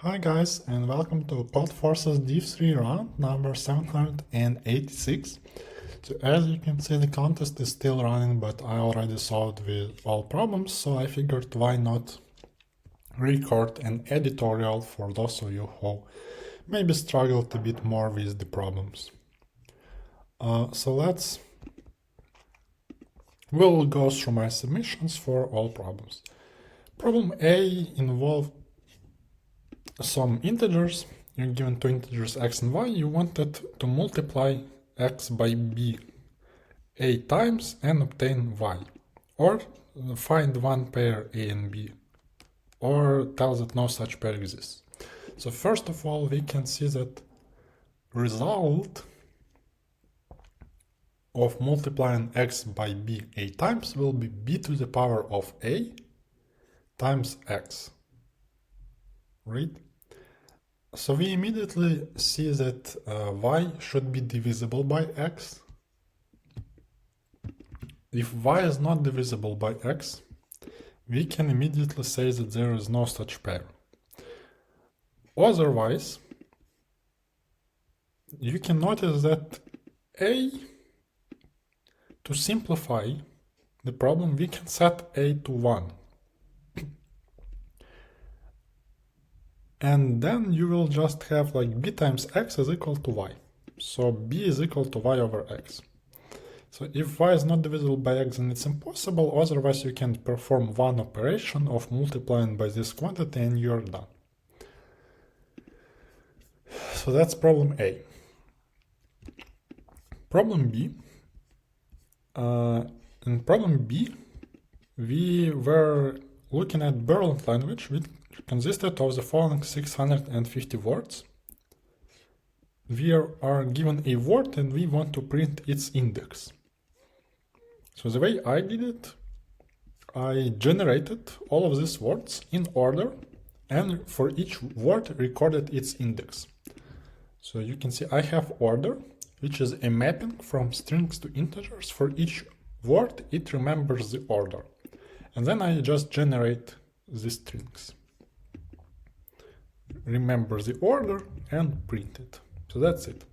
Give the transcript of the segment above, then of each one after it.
Hi guys, and welcome to Codeforces Div3 round number 786. So as you can see, the contest is still running, but I already solved with all problems, so I figured why not record an editorial for those of you who maybe struggled a bit more with the problems. We'll go through my submissions for all problems. Problem A involved some integers. You're given two integers x and y. You wanted to multiply x by b 8 times and obtain y, or find one pair a and b, or tell that no such pair exists. So first of all, we can see that result of multiplying x by b 8 times will be b to the power of a times x, right? So we immediately see that y should be divisible by x. If y is not divisible by x, we can immediately say that there is no such pair. Otherwise, you can notice that to simplify the problem, we can set a to 1. And then you will just have like b times x is equal to y. So b is equal to y over x. So if y is not divisible by x, then it's impossible. Otherwise, you can perform one operation of multiplying by this quantity and you're done. So that's problem A. Problem B. In problem B, we were looking at Berlin language, which consisted of the following 650 words. We are given a word and we want to print its index. So the way I did it, I generated all of these words in order and for each word recorded its index. So you can see I have order, which is a mapping from strings to integers. For each word, it remembers the order. And then I just generate the strings. Remember the order and print it. So that's it.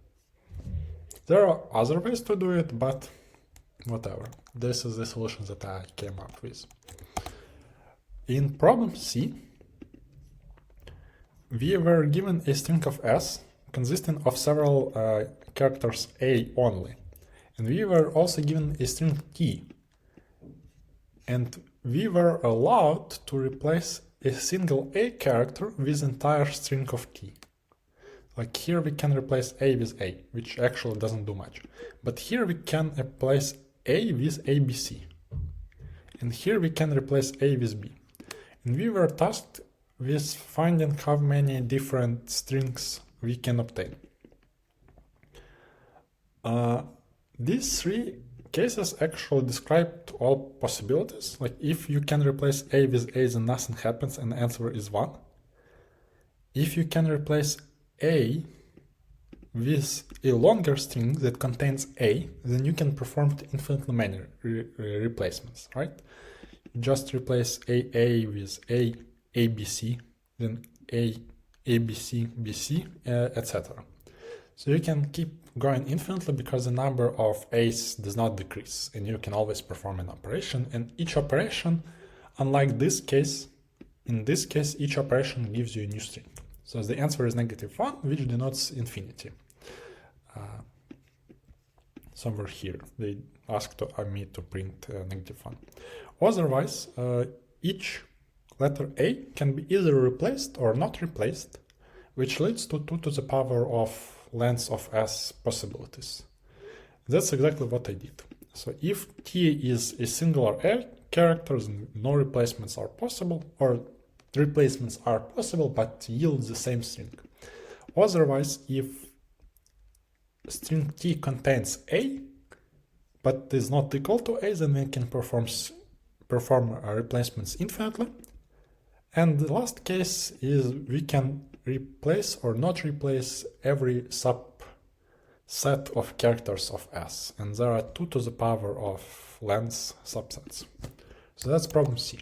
There are other ways to do it, but whatever. This is the solution that I came up with. In problem C, we were given a string of s consisting of several characters a only. And we were also given a string t. And we were allowed to replace a single a character with entire string of t. Like here we can replace a with a, which actually doesn't do much. But here we can replace a with abc. And here we can replace a with b. And we were tasked with finding how many different strings we can obtain. These three cases actually describe all possibilities. Like if you can replace a with a, then nothing happens and the answer is 1. If you can replace a with a longer string that contains a, then you can perform infinitely many replacements, right? You just replace a with a, abc, then a, abc, bc, etc. So you can keep going infinitely because the number of a's does not decrease and you can always perform an operation, and each operation, unlike this case, in this case each operation gives you a new string. So the answer is -1, which denotes infinity. Somewhere here they asked me to print -1. Otherwise, each letter a can be either replaced or not replaced, which leads to 2 to the power of length of s possibilities. That's exactly what I did. So if t is a singular a character, then no replacements are possible, or replacements are possible but yield the same string. Otherwise, if string t contains a but is not equal to a, then we can perform replacements infinitely. And the last case is we can replace or not replace every subset of characters of s, and there are 2 to the power of length subsets. So that's problem C.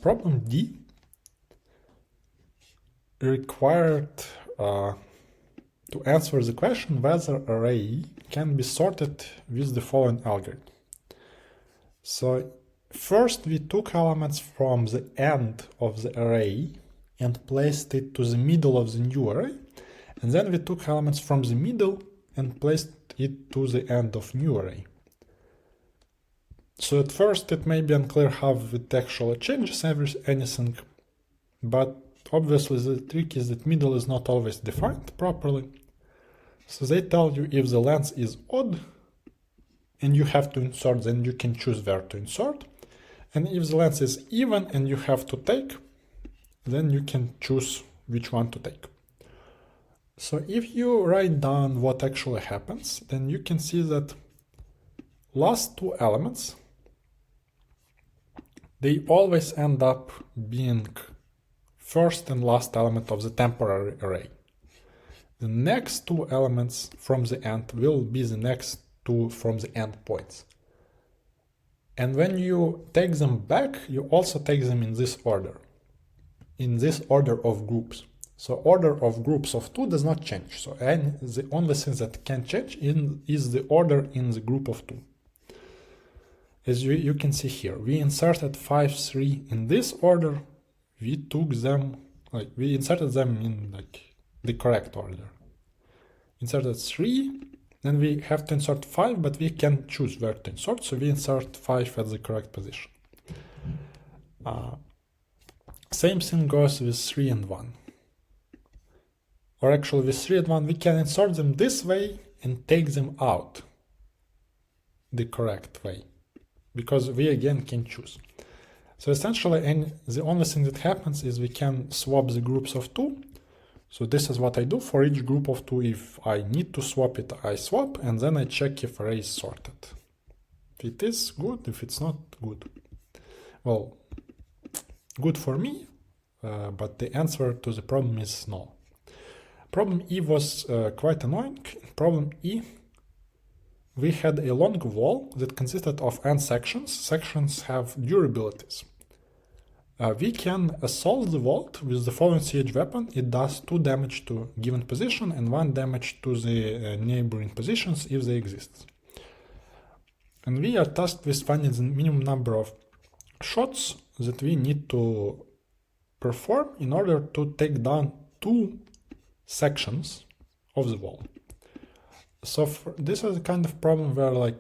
Problem D required to answer the question whether array can be sorted with the following algorithm. So first we took elements from the end of the array and placed it to the middle of the new array, and then we took elements from the middle and placed it to the end of new array. So at first it may be unclear how it actually changes anything, but obviously the trick is that middle is not always defined properly. So they tell you if the length is odd and you have to insert, then you can choose where to insert. And if the length is even and you have to take, then you can choose which one to take. So if you write down what actually happens, then you can see that last two elements, they always end up being first and last element of the temporary array. The next two elements from the end will be the next two from the end points. And when you take them back, you also take them in this order of groups. So order of groups of 2 does not change. So the only thing that can change is the order in the group of 2. As you can see here, we inserted 5, 3 in this order. We took them, we inserted them in the correct order. Inserted 3, then we have to insert 5, but we can choose where to insert, so we insert 5 at the correct position. Same thing goes with 3 and 1. Or actually with 3 and 1, we can insert them this way and take them out the correct way, because we again can choose. So essentially, the only thing that happens is we can swap the groups of 2. So this is what I do for each group of 2. If I need to swap it, I swap, and then I check if array is sorted. If it is, good. If it's not, good. Well, good for me, but the answer to the problem is no. Problem E was quite annoying. In problem E, we had a long wall that consisted of n sections. Sections have durabilities. We can assault the vault with the following siege weapon. It does 2 damage to given position and 1 damage to the neighboring positions if they exist. And we are tasked with finding the minimum number of shots that we need to perform in order to take down 2 sections of the wall. So this is a kind of problem where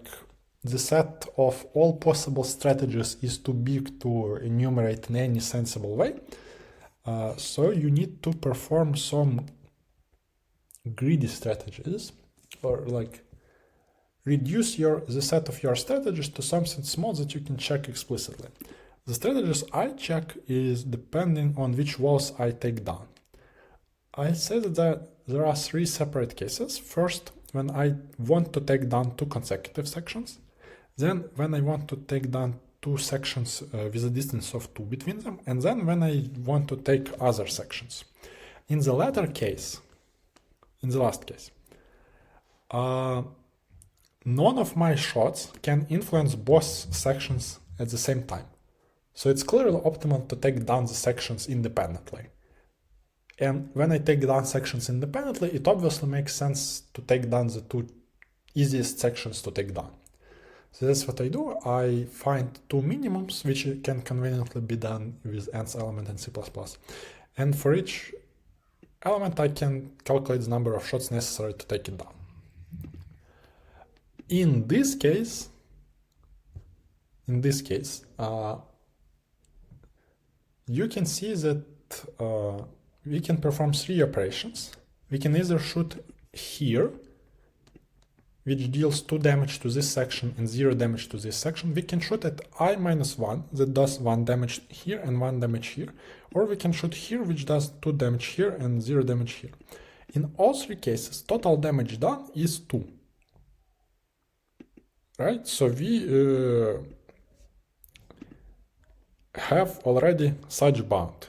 the set of all possible strategies is too big to enumerate in any sensible way. So you need to perform some greedy strategies, or reduce the set of your strategies to something small that you can check explicitly. The strategies I check is depending on which walls I take down. I said that there are 3 separate cases. First, when I want to take down 2 consecutive sections. Then when I want to take down 2 sections with a distance of 2 between them, and then when I want to take other sections. In the latter case, in the last case, none of my shots can influence both sections at the same time. So it's clearly optimal to take down the sections independently. And when I take down sections independently, it obviously makes sense to take down the 2 easiest sections to take down. So that's what I do. I find 2 minimums, which can conveniently be done with nth element in C++. And for each element, I can calculate the number of shots necessary to take it down. In this case, you can see that we can perform 3 operations. We can either shoot here, which deals 2 damage to this section and 0 damage to this section. We can shoot at I-1, that does 1 damage here and 1 damage here. Or we can shoot here, which does 2 damage here and 0 damage here. In all 3 cases, total damage done is 2. Right? So we have already such bound.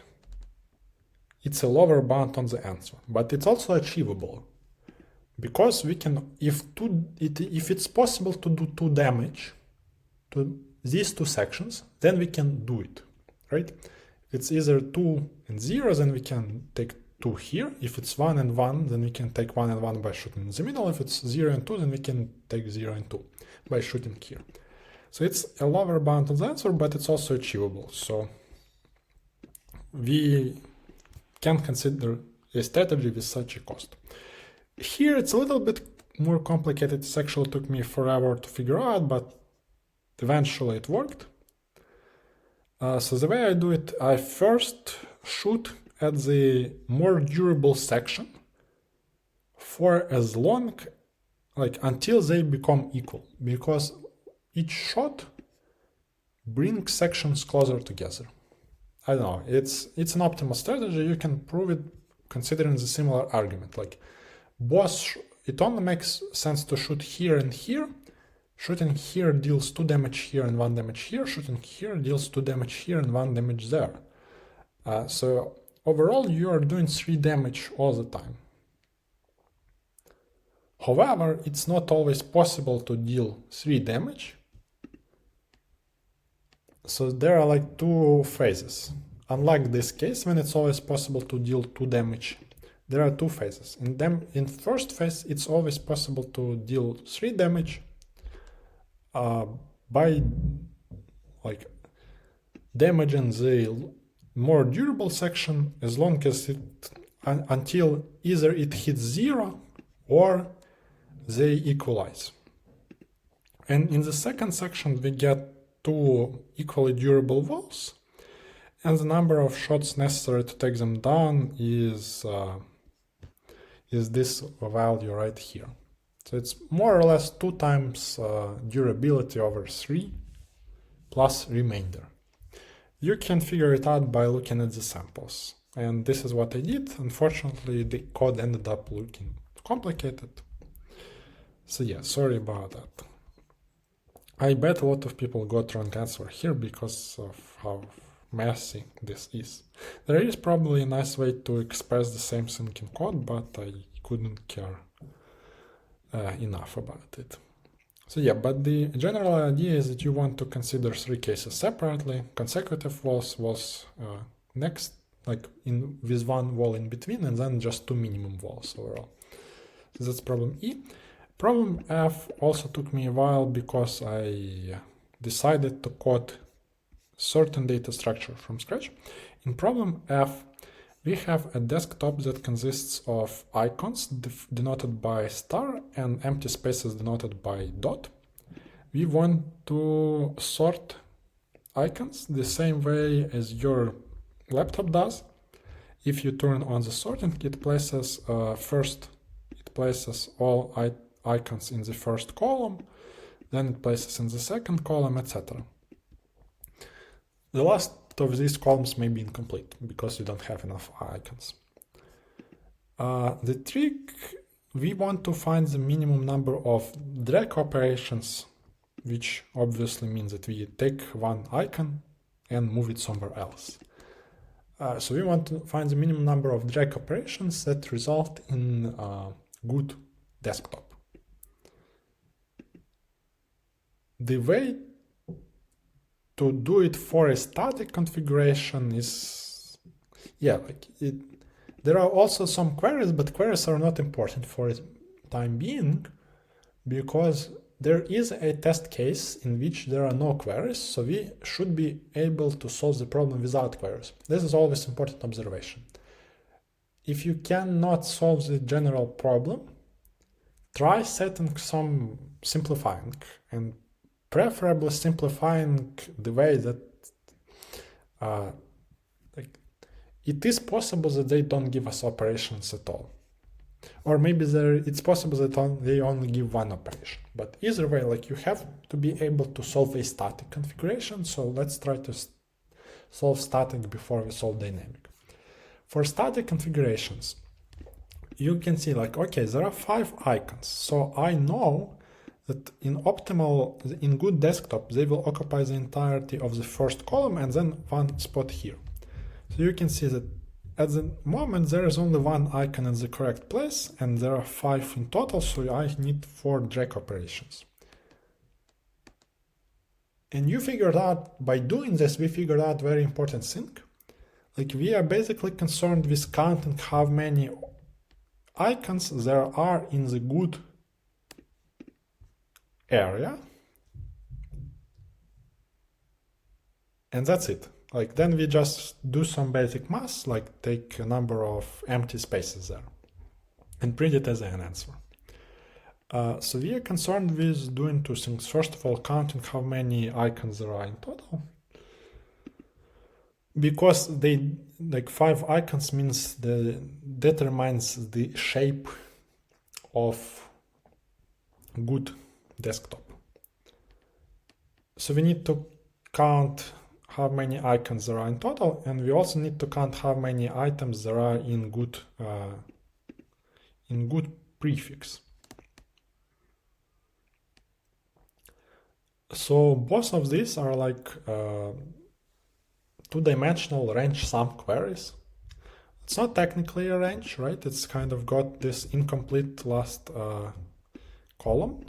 It's a lower bound on the answer, but it's also achievable. Because we can, if it's possible to do 2 damage to these 2 sections, then we can do it, right? If it's either 2 and 0, then we can take 2 here. If it's 1 and 1, then we can take 1 and 1 by shooting in the middle. If it's 0 and 2, then we can take 0 and 2 by shooting here. So it's a lower bound of the answer, but it's also achievable. So we can consider a strategy with such a cost. Here it's a little bit more complicated. It actually took me forever to figure out, but eventually it worked. So the way I do it, I first shoot at the more durable section for as long, like until they become equal, because each shot brings sections closer together. I don't know, it's an optimal strategy. You can prove it considering the similar argument. Like both, it only makes sense to shoot here and here. Shooting here deals 2 damage here and 1 damage here. Shooting here deals 2 damage here and 1 damage there. So overall, you are doing 3 damage all the time. However, it's not always possible to deal 3 damage. So there are like 2 phases. Unlike this case, when it's always possible to deal 2 damage, there are 2 phases. In first phase, it's always possible to deal 3 damage by like damaging the more durable section as long as until either it hits 0 or they equalize. And in the second section we get 2 equally durable walls, and the number of shots necessary to take them down is this value right here. So it's more or less 2 times durability over 3 plus remainder. You can figure it out by looking at the samples. And this is what I did. Unfortunately, the code ended up looking complicated. So yeah, sorry about that. I bet a lot of people got wrong answer here because of how messy this is. There is probably a nice way to express the same thing in code, but I couldn't care enough about it. So yeah, but the general idea is that you want to consider 3 cases separately. Consecutive walls was next, like with 1 wall in between, and then just 2 minimum walls overall. So that's problem E. Problem F also took me a while because I decided to code certain data structure from scratch. In problem F, we have a desktop that consists of icons denoted by star and empty spaces denoted by dot. We want to sort icons the same way as your laptop does. If you turn on the sorting, it places all icons in the first column, then it places in the second column, etc. The last of these columns may be incomplete because you don't have enough icons. The trick, we want to find the minimum number of drag operations, which obviously means that we take 1 icon and move it somewhere else. So we want to find the minimum number of drag operations that result in a good desktop. The way to do it for a static configuration is, there are also some queries, but queries are not important for the time being because there is a test case in which there are no queries, so we should be able to solve the problem without queries. This is always important observation. If you cannot solve the general problem, try setting some simplifying, and preferably simplifying the way that it is possible that they don't give us operations at all. Or maybe it's possible that they only give 1 operation. But either way, you have to be able to solve a static configuration, so let's try to solve static before we solve dynamic. For static configurations, you can see okay, there are 5 icons, so I know that in good desktop, they will occupy the entirety of the first column and then 1 spot here. So you can see that at the moment there is only 1 icon in the correct place and there are 5 in total, so I need 4 drag operations. And you figured out, by doing this, we figured out very important thing. Like we are basically concerned with counting how many icons there are in the good area. And that's it. Like then we just do some basic math, like take a number of empty spaces there and print it as an answer. So we are concerned with doing two things. First of all, counting how many icons there are in total. Because they like 5 icons means determines the shape of good desktop. So we need to count how many icons there are in total, and we also need to count how many items there are in good prefix. So both of these are like two-dimensional range sum queries. It's not technically a range, right? It's kind of got this incomplete last column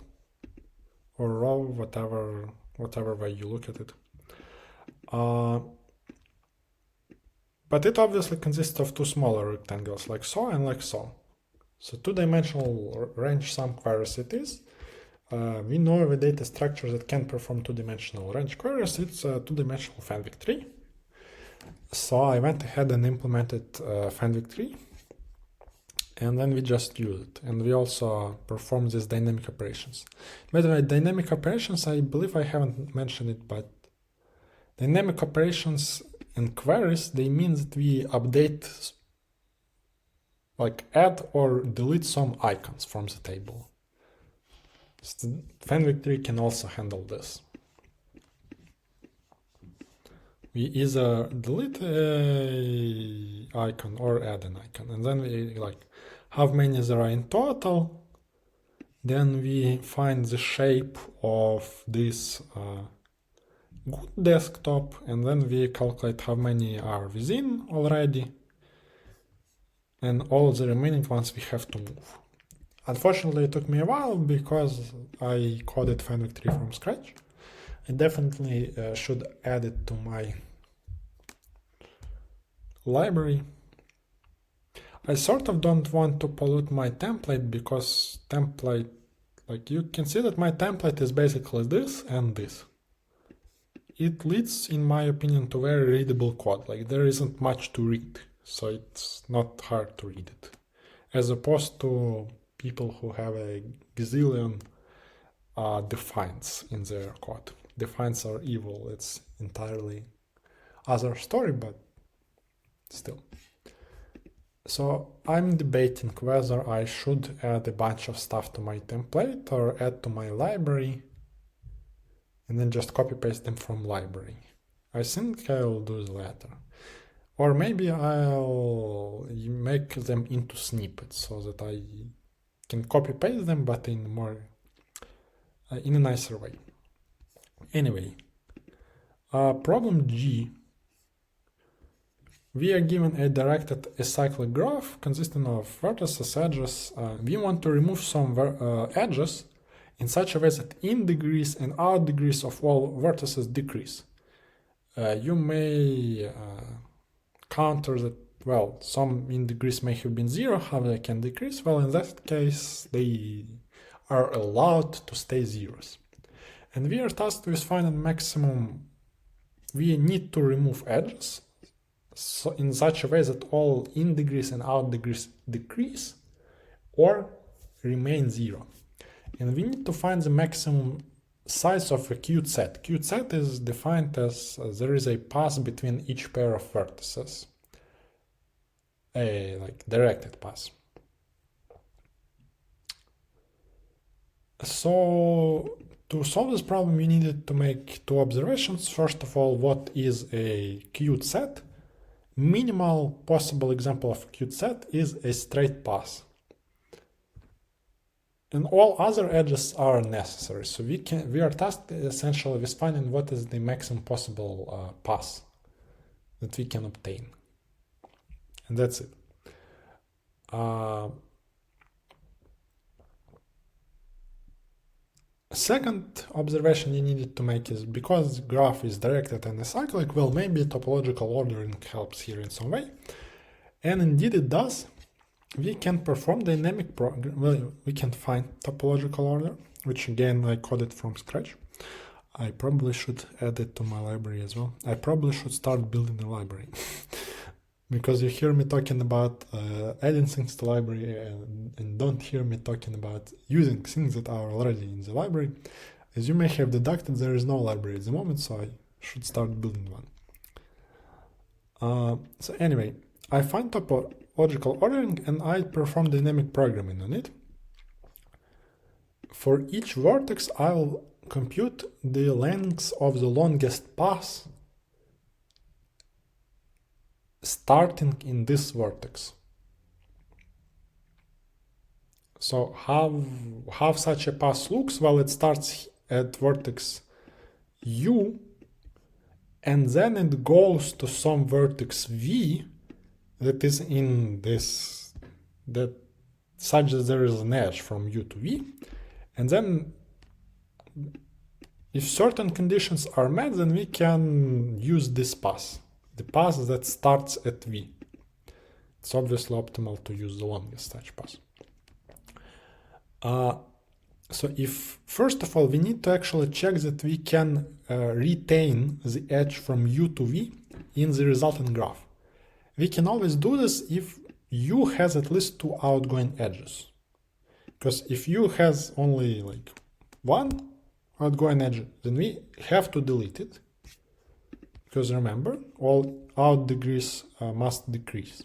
or row, whatever way you look at it. But it obviously consists of two smaller rectangles, like so and like so. So two-dimensional range sum queries it is. We know the data structure that can perform two-dimensional range queries. It's a two-dimensional fanvic tree. So I went ahead and implemented fanvic tree, and then we just use it. And we also perform these dynamic operations. By the way, dynamic operations, I believe I haven't mentioned it, but dynamic operations and queries, they mean that we update, like add or delete some icons from the table. So fanvic tree can also handle this. We either delete a icon or add an icon, and then we like how many there are in total. Then we find the shape of this good desktop, and then we calculate how many are within already, and all the remaining ones we have to move. Unfortunately, it took me a while because I coded fanvic tree from scratch. I definitely should add it to my library. I sort of don't want to pollute my template because template, like you can see that my template is basically this and this. It leads, in my opinion, to very readable code. Like there isn't much to read, so it's not hard to read it. As opposed to people who have a gazillion defines in their code. Defines are evil. It's entirely other story, but still. So I'm debating whether I should add a bunch of stuff to my template or add to my library and then just copy paste them from library. I think I'll do the latter. Or maybe I'll make them into snippets so that I can copy paste them, but in a nicer way. Anyway, problem G. We are given a directed acyclic graph consisting of vertices, edges. We want to remove some edges in such a way that in degrees and out degrees of all vertices decrease. You may counter that, well, some in degrees may have been 0, how they can decrease. Well, in that case, they are allowed to stay zeros. And we are tasked with finding maximum. We need to remove edges. So in such a way that all in degrees and out degrees decrease or remain 0. And we need to find the maximum size of a qt set. Qt set is defined as there is a path between each pair of vertices, a like directed path. So to solve this problem, we needed to make two observations. First of all, what is a qt set? Minimal possible example of a qt set is a straight path. And all other edges are necessary. So we are tasked essentially with finding what is the maximum possible path that we can obtain. And that's it. Second observation you needed to make is because graph is directed and acyclic, well, maybe topological ordering helps here in some way. And indeed it does. We can perform dynamic well, we can find topological order, which again I coded from scratch. I probably should add it to my library as well. I probably should start building a library. Because you hear me talking about adding things to library and don't hear me talking about using things that are already in the library. As you may have deducted, there is no library at the moment, so I should start building one. So anyway, I find topological ordering and I perform dynamic programming on it. For each vertex, I'll compute the length of the longest path starting in this vertex. So how such a path looks? Well, it starts at vertex u and then it goes to some vertex v that is in this, that such that there is an edge from u to v, and then if certain conditions are met, then we can use this path, the path that starts at v. It's obviously optimal to use the longest such path. So if, first of all, we need to actually check that we can retain the edge from u to v in the resultant graph. We can always do this if u has at least 2 outgoing edges. Because if u has only like 1 outgoing edge, then we have to delete it. Because remember, all out degrees must decrease.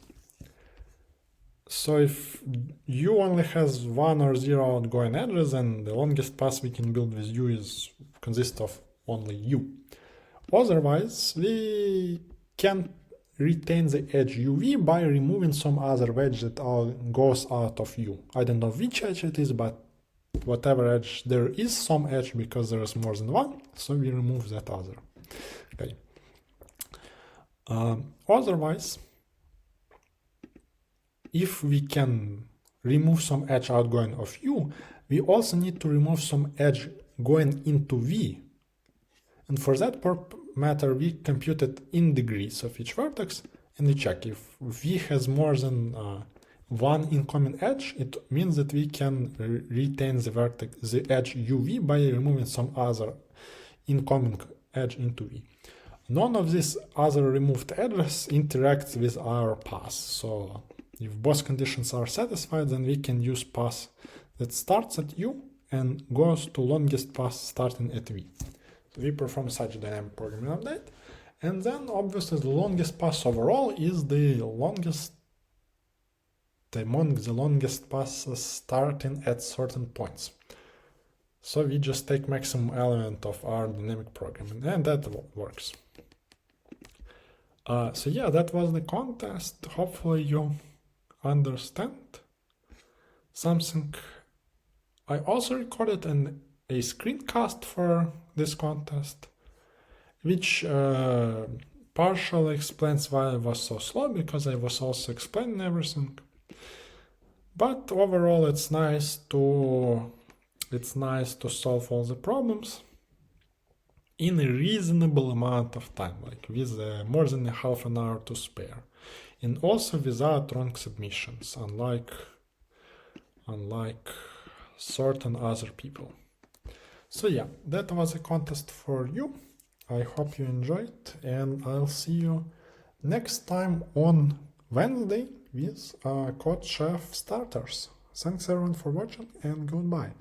So if u only has 1 or 0 outgoing edges, then the longest path we can build with u consists of only u. Otherwise, we can retain the edge uv by removing some other edge that goes out of u. I don't know which edge it is, but whatever edge, there is some edge because there is more than one, so we remove that other. Okay. Otherwise, if we can remove some edge outgoing of u, we also need to remove some edge going into v. And for that matter, we computed in degrees of each vertex, and we check if v has more than one incoming edge, it means that we can retain the edge uv by removing some other incoming edge into v. None of these other removed edges interacts with our path, so if both conditions are satisfied, then we can use path that starts at u and goes to longest path starting at v. So we perform such a dynamic programming update, and then obviously the longest path overall is the longest among the longest paths starting at certain points. So we just take maximum element of our dynamic programming, and that works. So yeah, that was the contest. Hopefully you understand something. I also recorded a screencast for this contest, which partially explains why I was so slow, because I was also explaining everything. But overall, it's nice to solve all the problems in a reasonable amount of time, like with more than a half an hour to spare, and also without wrong submissions, unlike certain other people. So yeah, that was a contest for you. I hope you enjoyed, and I'll see you next time on Wednesday with Code Chef starters. Thanks everyone for watching, and goodbye.